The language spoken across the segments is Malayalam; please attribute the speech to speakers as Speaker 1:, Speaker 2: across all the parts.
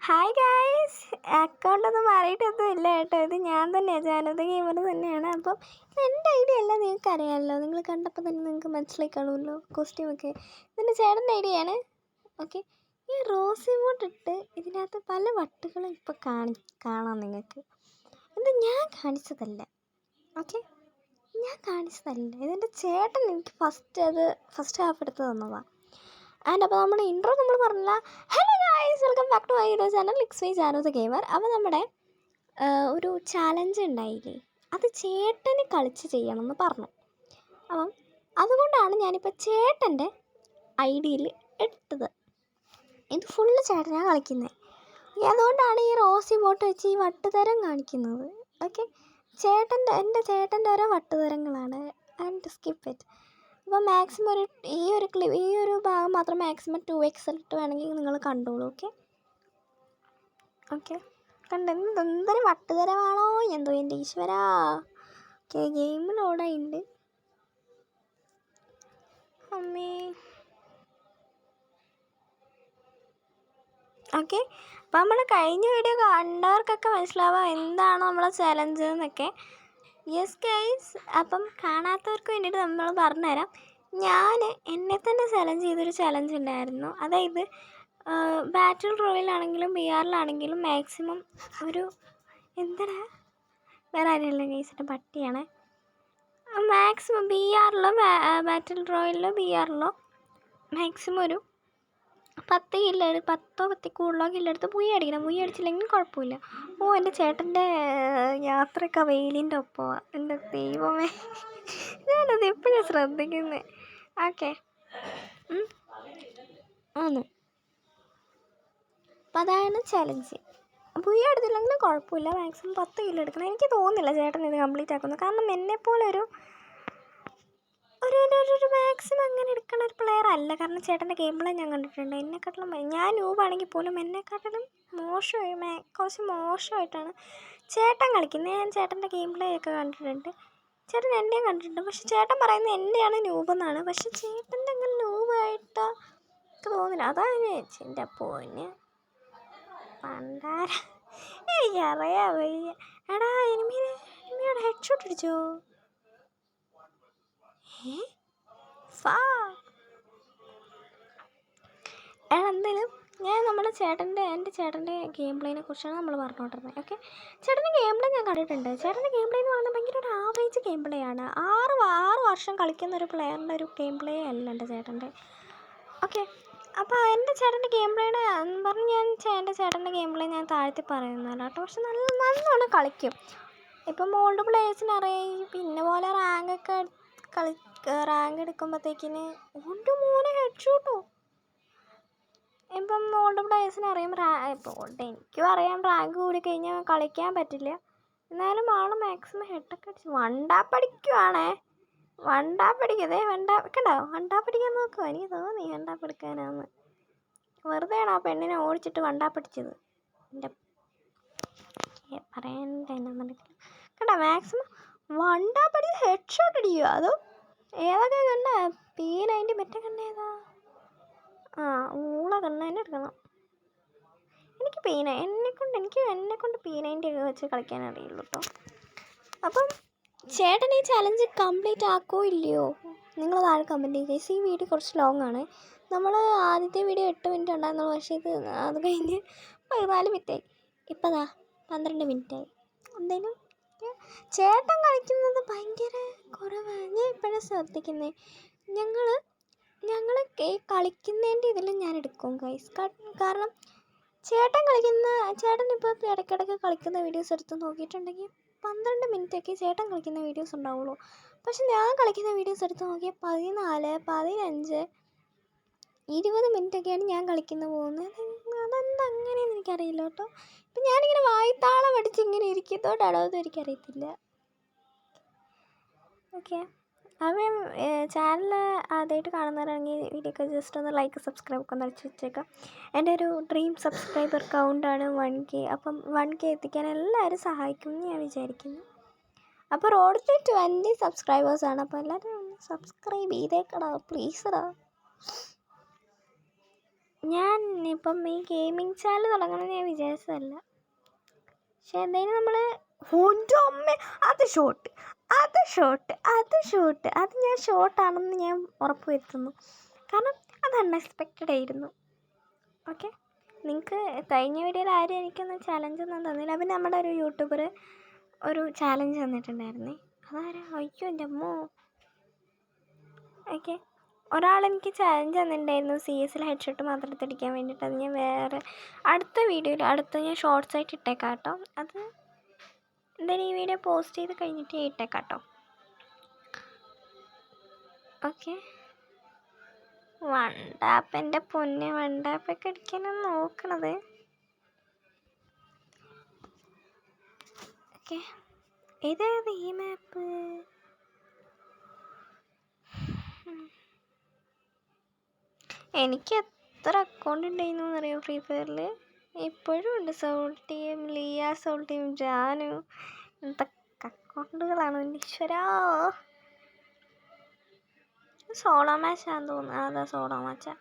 Speaker 1: ഹായ് ഗായ്സ്, അക്കൗണ്ടൊന്നും മാറിയിട്ടൊന്നും ഇല്ല കേട്ടോ. ഇത് ഞാൻ തന്നെയാണ്, ജാനത ഗെയിമർ തന്നെയാണ്. അപ്പം എൻ്റെ ഐഡിയ അല്ല, നിങ്ങൾക്ക് അറിയാമല്ലോ. നിങ്ങൾ കണ്ടപ്പോൾ തന്നെ നിങ്ങൾക്ക് മനസ്സിലായി കാണുമല്ലോ കോസ്റ്റ്യൂമൊക്കെ. ഇതിൻ്റെ ചേട്ടൻ്റെ ഐഡിയ ആണ്. ഓക്കെ, ഈ റോസ് ഇമോട്ടിട്ട് ഇതിനകത്ത് പല വട്ടുകളും ഇപ്പോൾ കാണാം നിങ്ങൾക്ക്. ഇത് ഞാൻ കാണിച്ചതല്ല, ഓക്കെ, ഞാൻ കാണിച്ചതല്ല. ഇതെൻ്റെ ചേട്ടൻ എനിക്ക് ഫസ്റ്റ് ഹാഫ് എടുത്ത് തന്നതാണ്. ആൻഡ് അപ്പോൾ നമ്മുടെ ഇൻട്രോ നമ്മൾ പറഞ്ഞില്ല. Hello guys, welcome back to my YouTube channel XY Janu gamer. അപ്പോൾ നമ്മുടെ ഒരു ചാലഞ്ച് ഉണ്ടായില്ലേ, അത് ചേട്ടന് കളിച്ച് ചെയ്യണമെന്ന് പറഞ്ഞു. അപ്പം അതുകൊണ്ടാണ് ഞാനിപ്പോൾ ചേട്ടൻ്റെ ഐഡിയയിൽ എടുത്തത്. ഇത് ഫുള്ള് ചേട്ടനാണ് കളിക്കുന്നത്. അതുകൊണ്ടാണ് ഈ റോസി ബോട്ട് വെച്ച് ഈ വട്ടുതരം കാണിക്കുന്നത്. ഓക്കെ, എൻ്റെ ചേട്ടൻ്റെ ഓരോ വട്ടുതരങ്ങളാണ്. And skip it. അപ്പോൾ മാക്സിമം ഈ ഒരു ഭാഗം മാത്രം മാക്സിമം 2x ഇട്ട് വേണമെങ്കിൽ നിങ്ങൾ കണ്ടോളൂ. ഓക്കെ എന്തൊരു വട്ടുതരമാണോ എന്തോ എൻ്റെ ഈശ്വരാ. ഓക്കെ, ഗെയിമിലൂടെ ഉണ്ട് അമ്മേ. ഓക്കെ, അപ്പോൾ നമ്മൾ കഴിഞ്ഞ വീഡിയോ കണ്ടവർക്കൊക്കെ മനസ്സിലാവാം എന്താണ് നമ്മളെ ചലഞ്ച് എന്നൊക്കെ. യെസ് ഗൈസ്, അപ്പം കാണാത്തവർക്ക് വേണ്ടിയിട്ട് നമ്മൾ പറഞ്ഞുതരാം. ഞാൻ എന്നെ തന്നെ ചലഞ്ച് ചെയ്തൊരു ചലഞ്ച് ഉണ്ടായിരുന്നു. അതായത് ബാറ്റിൽ റോയലാണെങ്കിലും BR-ലാണെങ്കിലും മാക്സിമം ഒരു എന്താണ് വേറെ ആരെയല്ല ഗൈസിൻ്റെ പട്ടിയാണ്. മാക്സിമം BR-ലോ ബാറ്റിൽ റോയലിലോ BR-ലോ മാക്സിമം ഒരു 10 കില്ലോ 10 കൂടുതലോ കില്ലെടുത്ത് മുയ്യ അടിക്കണം. മുയ്യ അടിച്ചില്ലെങ്കിൽ കുഴപ്പമില്ല. എൻ്റെ ചേട്ടൻ്റെ യാത്രയൊക്കെ വെയിലിൻ്റെ ഒപ്പമാണ്. എൻ്റെ ദൈവമേ, ഞാനത് എപ്പോഴും ശ്രദ്ധിക്കുന്നത്. ഓക്കെ, ആണ്. അപ്പം അതാണ് ചലഞ്ച്. മുയ്യ എടുത്തില്ലെങ്കിലും കുഴപ്പമില്ല, മാക്സിമം 10 കിലോ എടുക്കണം. എനിക്ക് തോന്നുന്നില്ല ചേട്ടൻ ഇത് കംപ്ലീറ്റ് ആക്കുന്നത്. കാരണം എന്നെപ്പോലെ ഒരു മാക്സിമം അങ്ങനെ എടുക്കുന്ന ഒരു പ്ലെയർ അല്ല. കാരണം ചേട്ടൻ്റെ ഗെയിം പ്ലേ ഞാൻ കണ്ടിട്ടുണ്ട്. എന്നെക്കാട്ടിലും ഞാൻ ന്യൂബാണെങ്കിൽ പോലും എന്നെക്കാട്ടിലും കുറച്ച് മോശമായിട്ടാണ് ചേട്ടൻ കളിക്കുന്നത്. ഞാൻ ചേട്ടൻ്റെ ഗെയിം പ്ലേ ഒക്കെ കണ്ടിട്ടുണ്ട്, ചേട്ടൻ എൻ്റെയും കണ്ടിട്ടുണ്ട്. പക്ഷെ ചേട്ടൻ പറയുന്നത് എൻ്റെയാണ് ന്യൂബെന്നാണ്. പക്ഷെ ചേട്ടൻ്റെ അങ്ങനെ ന്യൂബായിട്ട് എനിക്ക് തോന്നുന്നില്ല. അതാണ് എൻ്റെ പോയിന് പണ്ടാര. എനിക്കറിയാൻ വയ്യ. എടാ, എനിമിയോട് ഹെഡ് ഷോട്ട് അടിച്ചോ? എന്തായാലും ഞാൻ എൻ്റെ ചേട്ടൻ്റെ ഗെയിം പ്ലേനെ കുറിച്ചാണ് നമ്മൾ പറഞ്ഞുകൊണ്ടിരുന്നത്. ഓക്കെ, ചേട്ടൻ്റെ ഗെയിം പ്ലേ ഞാൻ കണ്ടിട്ടുണ്ട്. ചേട്ടൻ്റെ ഗെയിം പ്ലേ എന്ന് പറയുന്നത് ഭയങ്കര ഒരു ആവറേജ് ഗെയിം പ്ലേ ആണ്. 6 വർഷം കളിക്കുന്ന ഒരു പ്ലെയറിൻ്റെ ഒരു ഗെയിം പ്ലേ അല്ല എൻ്റെ ചേട്ടൻ്റെ. ഓക്കെ, അപ്പോൾ എൻ്റെ ചേട്ടൻ്റെ ഗെയിം പ്ലേയുടെ പറഞ്ഞ് ഞാൻ എൻ്റെ ചേട്ടൻ്റെ ഗെയിം പ്ലേ ഞാൻ താഴ്ത്തി പറയുന്നതല്ല കേട്ടോ. പക്ഷെ നല്ലോണം കളിക്കും. ഇപ്പം ഓൾഡ് പ്ലേയേഴ്സിനറിയാം. പിന്നെ പോലെ റാങ്ക് എടുക്കുമ്പോഴത്തേക്കിന് ഓൻ്റെ മോനെ ഹെഡ് ഷൂട്ടോ. ഇപ്പം ഓൾഡ് പ്ലേയേഴ്സിന് അറിയാം. എനിക്കും അറിയാം, റാങ്ക് കൂടി കഴിഞ്ഞാൽ കളിക്കാൻ പറ്റില്ല. എന്നാലും ആൾ മാക്സിമം ഹെഡൊക്കെ അടിച്ച് വണ്ടാപ്പടിക്കുവാണേ. വണ്ടാപ്പടിക്കതേ കണ്ടോ, വണ്ടാപ്പടിക്കാൻ നോക്കുമോ? എനിക്ക് തോന്നി വണ്ടാപ്പെടുക്കാനാന്ന്. വെറുതെയാണ് ആ പെണ്ണിനെ ഓടിച്ചിട്ട് വണ്ടാപ്പടിച്ചത്. എൻ്റെ പറയണ്ടെന്നുണ്ടെങ്കിൽ കണ്ടോ, മാക്സിമം വണ്ടാപ്പടി ഹെഡ് ഷോട്ട് അടിക്കുക. അതോ ഏതൊക്കെ കണ്ട P90 മറ്റേ കണ്ടേതാ? ഊള കണ്ണേനെ എടുക്കണം. എനിക്ക് എന്നെക്കൊണ്ട് P90 ഒക്കെ വെച്ച് കളിക്കാൻ അറിയുള്ളൂ കേട്ടോ. അപ്പം ചേട്ടൻ ഈ ചലഞ്ച് കംപ്ലീറ്റ് ആക്കോ ഇല്ലയോ നിങ്ങൾ താഴെ കമൻറ്റ് ചെയ്യുക. ഈ വീഡിയോ കുറച്ച് ലോങ് ആണ്. നമ്മൾ ആദ്യത്തെ വീഡിയോ 8 മിനിറ്റ് ഉണ്ടായിരുന്നുള്ളൂ. പക്ഷേ അത് കഴിഞ്ഞ് 14 മിനിറ്റായി. ഇപ്പോൾ 12 മിനിറ്റായി. എന്തായാലും ചേട്ടൻ കളിക്കുന്നത് ഭയങ്കര കുറവാണ്. ഞാൻ ഇപ്പോഴും ശ്രദ്ധിക്കുന്നത്. ഞങ്ങൾ ഈ കളിക്കുന്നതിൻ്റെ ഇതിലും ഞാൻ എടുക്കും ഗൈസ്. കാരണം ചേട്ടൻ ഇപ്പോൾ ഇടയ്ക്കിടയ്ക്ക് കളിക്കുന്ന വീഡിയോസ് എടുത്ത് നോക്കിയിട്ടുണ്ടെങ്കിൽ 12 മിനിറ്റൊക്കെ ചേട്ടൻ കളിക്കുന്ന വീഡിയോസ് ഉണ്ടാവുള്ളൂ. പക്ഷെ ഞാൻ കളിക്കുന്ന വീഡിയോസ് എടുത്ത് നോക്കിയാൽ 14, 15, 20 മിനിറ്റൊക്കെയാണ് ഞാൻ കളിക്കുന്ന പോകുന്നത്. അതെന്താ അങ്ങനെയെന്ന് എനിക്കറിയില്ല കേട്ടോ. ഇപ്പം ഞാനിങ്ങനെ വായ്ത്താളം അടിച്ച് ഇങ്ങനെ ഇരിക്കുന്നതുകൊണ്ടാണോ എന്ന് എനിക്കറിയത്തില്ല. ഓക്കെ, അപ്പം ചാനൽ ആദ്യമായിട്ട് കാണുന്നവരാണെങ്കിൽ വീഡിയോക്ക് ജസ്റ്റ് ഒന്ന് ലൈക്ക് സബ്സ്ക്രൈബ് ഒക്കെ ഒന്ന് അടിച്ച് വെച്ചേക്കാം. എൻ്റെ ഒരു ഡ്രീം സബ്സ്ക്രൈബർ കൗണ്ടാണ് 1K. അപ്പം 1K എത്തിക്കാൻ എല്ലാവരും സഹായിക്കുമെന്ന് ഞാൻ വിചാരിക്കുന്നു. അപ്പോൾ റോഡ് ടു 20 സബ്സ്ക്രൈബേഴ്സാണ്. അപ്പോൾ എല്ലാവരും ഒന്ന് സബ്സ്ക്രൈബ് ചെയ്തേക്കടാ പ്ലീസടാ. ഞാൻ ഇപ്പം ഈ ഗെയിമിംഗ് ചാനൽ തുടങ്ങണമെന്ന് ഞാൻ വിചാരിച്ചതല്ല. പക്ഷെ എന്തായാലും നമ്മൾ എൻ്റെ അമ്മ അത് ഷോട്ട് അത് ഞാൻ ഷോർട്ടാണെന്ന് ഞാൻ ഉറപ്പ് വരുത്തുന്നു. കാരണം അത് അൺഎക്സ്പെക്റ്റഡ് ആയിരുന്നു. ഓക്കെ, നിങ്ങൾക്ക് കഴിഞ്ഞ വീഡിയോയിൽ ആരും എനിക്കൊന്നും ചലഞ്ചൊന്നും തന്നില്ല. പിന്നെ നമ്മുടെ ഒരു യൂട്യൂബർ ഒരു ചാലഞ്ച് തന്നിട്ടുണ്ടായിരുന്നേ. അതാരാ? അയ്യോ എൻ്റെ അമ്മോ. ഓക്കെ, ഒരാളെനിക്ക് ചാലഞ്ച് തന്നിട്ടുണ്ടായിരുന്നു CS ഹെഡ്ഷോട്ട് മാത്രം എടുത്തടിക്കാൻ വേണ്ടിയിട്ട്. അത് ഞാൻ വേറെ അടുത്ത വീഡിയോയിൽ ഞാൻ ഷോർട്സ് ആയിട്ട് ഇട്ടേക്കാം കേട്ടോ. അത് എന്തായാലും ഈ വീഡിയോ പോസ്റ്റ് ചെയ്ത് കഴിഞ്ഞിട്ട് ഇട്ടേക്കാം കേട്ടോ. ഓക്കെ, വണ്ടാപ്പ് എൻ്റെ പൊന്നെ, വണ്ടാപ്പൊക്കെ അടിക്കാനാണ് നോക്കണത്. ഓക്കെ, ഇതേത് ഈ മാപ്പ്? എനിക്ക് എത്ര അക്കൗണ്ട് ഉണ്ടായിരുന്നു എന്നറിയാം ഫ്രീ ഫയറിൽ. ഇപ്പോഴും ഉണ്ട്. സോൾ ടീം, ലിയ സോൾ ടീം, ജാനു, എന്തൊക്കെ അക്കൗണ്ടുകളാണ് എൻ്റെ ഈശ്വരാ. സോളോ മാച്ചാന്ന് തോന്നുന്നു. അതാ സോളോ മാച്ചാ.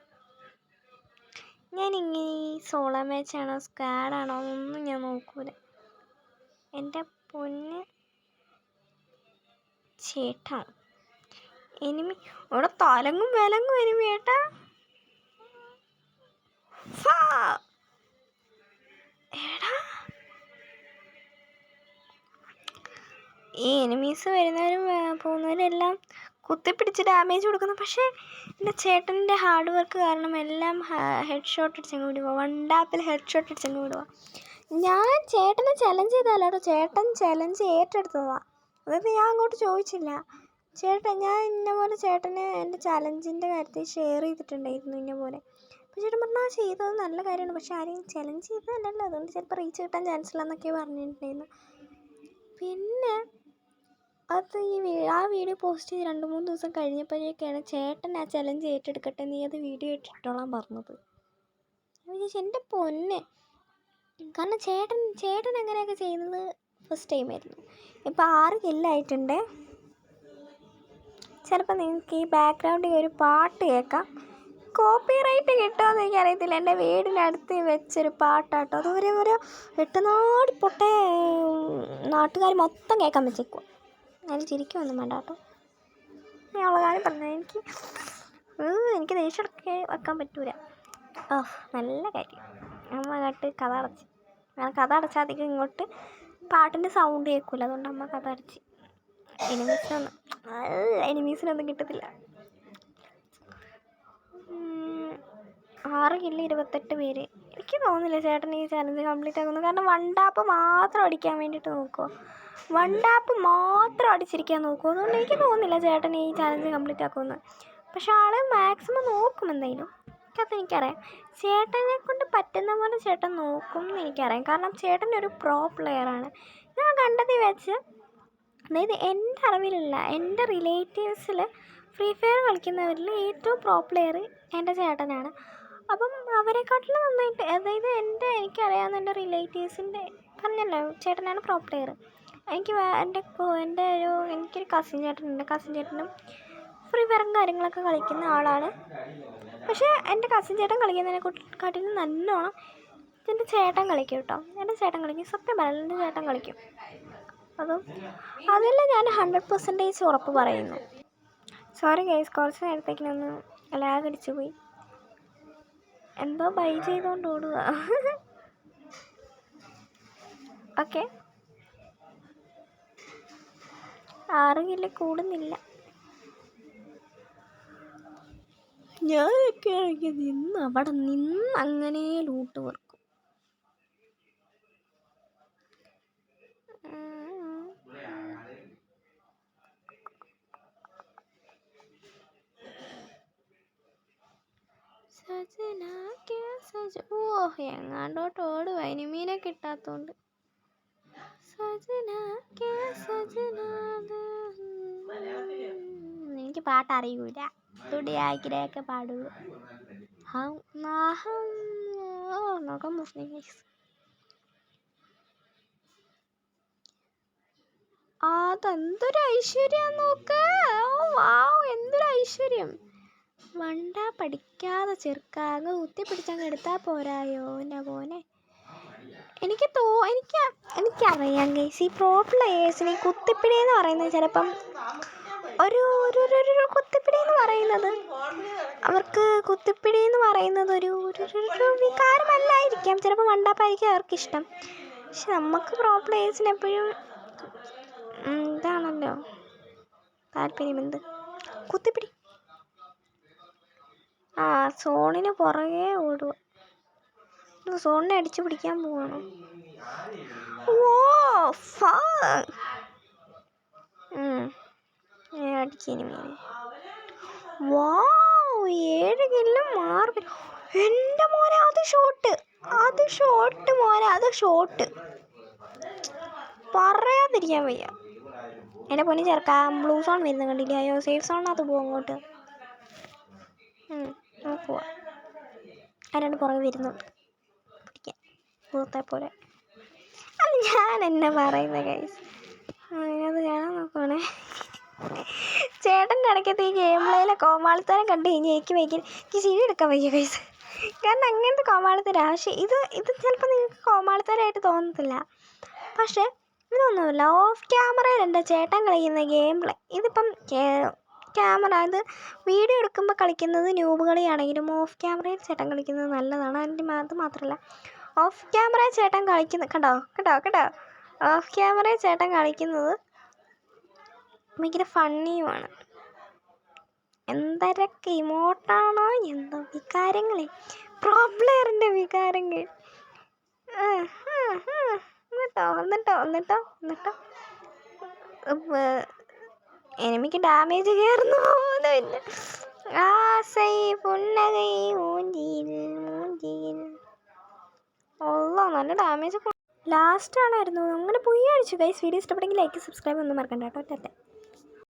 Speaker 1: ഞാനിങ്ങനെ സോളോ മാച്ചാണോ സ്ക്വാഡാണോ ഒന്നും ഞാൻ നോക്കൂല. എൻ്റെ പൊന്ന് ചേട്ടാ, എനിമി അവിടെ തലങ്ങും വിലങ്ങും എനിമി ഏട്ടാ. എടാ, ഈ എനിമീസ് വരുന്നവരും പോകുന്നവരെല്ലാം കുത്തിപ്പിടിച്ച് ഡാമേജ് കൊടുക്കുന്നു. പക്ഷേ എൻ്റെ ചേട്ടൻ്റെ ഹാർഡ് വർക്ക് കാരണം എല്ലാം ഹെഡ് ഷോട്ട് അടിച്ചങ്ങ് വിടുക. വണ്ടാപ്പിൽ ഹെഡ് ഷോട്ട് അടിച്ചങ്ങ് വിടുക. ഞാൻ ചേട്ടനെ ചലഞ്ച് ചെയ്തതല്ല കേട്ടോ, ചേട്ടൻ ചലഞ്ച് ഏറ്റെടുത്തതാണ്. അതായത് ഞാൻ അങ്ങോട്ട് ചോദിച്ചില്ല. ഞാൻ ഇന്ന പോലെ ചേട്ടന് എൻ്റെ ചലഞ്ചിൻ്റെ കാര്യത്തിൽ ഷെയർ ചെയ്തിട്ടുണ്ടായിരുന്നു ഇന്ന പോലെ. അപ്പോൾ ചേട്ടൻ പറഞ്ഞാൽ ചെയ്തത് നല്ല കാര്യമാണ്, പക്ഷെ ആരെയും ചലഞ്ച് ചെയ്തതല്ലല്ലോ, അതുകൊണ്ട് ചിലപ്പോൾ റീച്ച് കിട്ടാൻ ചാൻസ് ഇല്ല എന്നൊക്കെ പറഞ്ഞിട്ടുണ്ടായിരുന്നു. പിന്നെ അത് ആ വീഡിയോ പോസ്റ്റ് ചെയ്ത് 2-3 ദിവസം കഴിഞ്ഞപ്പോഴേക്കാണ് ചേട്ടൻ ആ ചലഞ്ച് ഏറ്റെടുക്കട്ടെ, നീ അത് വീഡിയോ ഇട്ടിട്ടോളാൻ പറഞ്ഞത്. എൻ്റെ പൊന്നെ, കാരണം ചേട്ടൻ അങ്ങനെയൊക്കെ ചെയ്യുന്നത് ഫസ്റ്റ് ടൈം ആയിരുന്നു. ഇപ്പോൾ 6 കില്ലായിട്ടുണ്ട്. ചിലപ്പോൾ നിങ്ങൾക്ക് ഈ ബാക്ക്ഗ്രൗണ്ടിൽ ഒരു പാട്ട് കേൾക്കാം. കോപ്പി റൈറ്റ് കിട്ടുമെന്ന് എനിക്കറിയത്തില്ല. എൻ്റെ വീടിനടുത്ത് വെച്ചൊരു പാട്ടാട്ടോ. അത് ഒരു 8 നാടി പൊട്ടേ നാട്ടുകാർ മൊത്തം കേൾക്കാൻ വെച്ചേക്കുക. ഞാൻ ചിരിക്കുമൊന്നും വേണ്ട കേട്ടോ. ഞാൻ ഉള്ള കാര്യം പറഞ്ഞത്, എനിക്ക് ദേഷ്യമൊക്കെ വെക്കാൻ പറ്റൂല. നല്ല കാര്യം. അമ്മ അങ്ങോട്ട് കഥ അടച്ച്. കഥ അടച്ചാൽ അധികം ഇങ്ങോട്ട് പാട്ടിൻ്റെ സൗണ്ട് കേൾക്കില്ല, അതുകൊണ്ട് അമ്മ കഥ അടച്ച്. എനിമീസിനൊന്നും കിട്ടത്തില്ല. 6 കില്ല് 28 പേര്. എനിക്ക് തോന്നുന്നില്ല ചേട്ടൻ ഈ ചലഞ്ച് കംപ്ലീറ്റ് ആക്കുന്നു. കാരണം വണ്ടാപ്പ് മാത്രം അടിക്കാൻ വേണ്ടിയിട്ട് നോക്കുമോ, വണ്ടാപ്പ് മാത്രം അടിച്ചിരിക്കാൻ നോക്കുമോ. അതുകൊണ്ട് എനിക്ക് തോന്നുന്നില്ല ചേട്ടൻ ഈ ചലഞ്ച് കംപ്ലീറ്റ് ആക്കുമെന്ന്. പക്ഷെ ആളെ മാക്സിമം നോക്കും എന്തായാലും. എനിക്കറിയാം ചേട്ടനെ കൊണ്ട് പറ്റുന്ന പോലെ ചേട്ടൻ നോക്കും എന്ന് എനിക്കറിയാം. കാരണം ചേട്ടൻ ഒരു പ്രോ പ്ലെയറാണ്. ഞാൻ കണ്ടതിൽ വെച്ച്, അതായത് എൻ്റെ അറിവിലുള്ള എൻ്റെ റിലേറ്റീവ്സിൽ ഫ്രീ ഫയർ കളിക്കുന്നവരിൽ ഏറ്റവും പ്രോ പ്ലെയർ എൻ്റെ ചേട്ടനാണ്. അപ്പം അവരെക്കാട്ടിലും നന്നായിട്ട്, അതായത് എനിക്കറിയാവുന്ന എൻ്റെ റിലേറ്റീവ്സിൻ്റെ പറഞ്ഞല്ലോ ചേട്ടനാണ് പ്രോ പ്ലെയർ. എനിക്കൊരു കസിൻ ചേട്ടനുണ്ട്. കസിൻ ചേട്ടനും ഫ്രീ ഫയറും കാര്യങ്ങളൊക്കെ കളിക്കുന്ന ആളാണ്. പക്ഷേ എൻ്റെ കസിൻ ചേട്ടൻ കളിക്കുന്നതിനെക്കാട്ടിലും നല്ലോണം എൻ്റെ ചേട്ടൻ കളിക്കും കേട്ടോ. എൻ്റെ ചേട്ടൻ കളിക്കും, സത്യം പറയാം, എൻ്റെ ചേട്ടൻ കളിക്കും. അതെല്ലാം ഞാൻ 100% ഉറപ്പ് പറയുന്നു. സോറി ഗൈസ്, കുറച്ച് നേരത്തേക്കിനൊന്ന് ലാഗ് അടിച്ചു പോയി. എന്തോ ബൈ ചെയ്തുകൊണ്ട് ഓടുക. ഓക്കെ, 6 കില്ല് കൂടുന്നില്ല. ഞാനൊക്കെ ആണെങ്കിൽ അവിടെ നിന്ന് അങ്ങനെ ലൂട്ട് വർക്കും. എങ്ങാണ്ടോട്ട് ഓടുക, എനിമീനെ കിട്ടാത്തോണ്ട്. എനിക്ക് പാട്ട് അറിയൂല, തുടിയാക്കിയൊക്കെ പാടുള്ളൂ. നോക്കാം മുസ്ലിം. അതെന്തൊരു ഐശ്വര്യം നോക്ക്. എന്തൊരു ഐശ്വര്യം. വണ്ട പഠിക്കാതെ ചെറുക്കാതെ കുത്തിപ്പിടിച്ചങ്ങ് എടുത്താൽ പോരായോ എൻ്റെ മോനെ. എനിക്കറിയാം ഗൈസ്, ഈ പ്രോ പ്ലേയേഴ്സിന് ഈ കുത്തിപ്പിടി എന്ന് പറയുന്നത് ചിലപ്പം ഒരു കുത്തിപ്പിടി എന്ന് പറയുന്നത് ഒരു വികാരമല്ലായിരിക്കാം. ചിലപ്പോൾ വണ്ടാപ്പായിരിക്കും അവർക്കിഷ്ടം. പക്ഷെ നമുക്ക് പ്രോ പ്ലേയേഴ്സിന് എപ്പോഴും ഇതാണല്ലോ താല്പര്യം. എന്ത് കുത്തിപ്പിടി? സോണിന് പുറകെ ഓടുക. സോണിനെ അടിച്ചു പിടിക്കാൻ പോവാണോ? അടിച്ചിനി മീനെ. 7 കില്ലും 6. എൻ്റെ മോനെ, അത് ഷോട്ട് മോനെ, അത് ഷോട്ട് പറയാതിരിക്കാൻ വയ്യ. എൻ്റെ പൊന്നി ചേർക്കാം. ബ്ലൂ സോൺ വരുന്ന കണ്ടില്ല? അയ്യോ, സേഫ് സോണിനകത്ത് പോകും. അങ്ങോട്ട് പോവാ. ആരാണ്ട് പുറകെ വരുന്നുണ്ട് പിടിക്കാൻ, പൂർത്തെ പോലെ. അത് ഞാൻ എന്നെ പറയുന്ന ഗൈസ്, അത് കാണാൻ നോക്കുവാണേ. ചേട്ടൻ്റെ ഇടയ്ക്കത്തെ ഈ ഗെയിം പ്ലേയിലെ കോമാളിത്തരം കണ്ടു കഴിഞ്ഞാൽ എനിക്ക് ചിരി എടുക്കാൻ വയ്യ ഗൈസ്. കാരണം അങ്ങനത്തെ കോമാളിത്തരം. പക്ഷേ ഇത് ചിലപ്പോൾ നിങ്ങൾക്ക് കോമാളിത്തരമായിട്ട് തോന്നത്തില്ല. പക്ഷേ ഇതൊന്നുമില്ല. ഓഫ് ക്യാമറയിൽ എൻ്റെ ചേട്ടൻ കളിക്കുന്ന ഗെയിം പ്ലേ, ഇതിപ്പം ക്യാമറ ഇത് വീഡിയോ എടുക്കുമ്പോൾ കളിക്കുന്നത് ന്യൂബ് കളിയാണെങ്കിലും ഓഫ് ക്യാമറയിൽ ചേട്ടൻ കളിക്കുന്നത് നല്ലതാണ്. അത് മാത്രമല്ല, ഓഫ് ക്യാമറയിൽ ചേട്ടൻ കളിക്കുന്നത് കേട്ടോ ഓഫ് ക്യാമറയിൽ ചേട്ടൻ കളിക്കുന്നത് ഭയങ്കര ഫണ്ണിയുമാണ്. എന്തരൊക്കെ ഇമോട്ടാണോ എന്തോ വികാരങ്ങളെ, പ്രോ പ്ലെയറിൻ്റെ വികാരങ്ങൾ. എന്നിട്ടോ എനിമിക്ക് ഡാമേജ് കയറുന്നു പോലുമില്ല. പുന്നകൈ മൂഞ്ചിയിൽ നല്ല ഡാമേജ് ലാസ്റ്റ് ആണായിരുന്നു. അങ്ങനെ പോയി അടിച്ചു ഗൈസ്. വീഡിയോ ഇഷ്ടപ്പെട്ടെങ്കിൽ ലൈക്ക് സബ്സ്ക്രൈബ് ഒന്നും മറക്കണ്ട കേട്ടോ.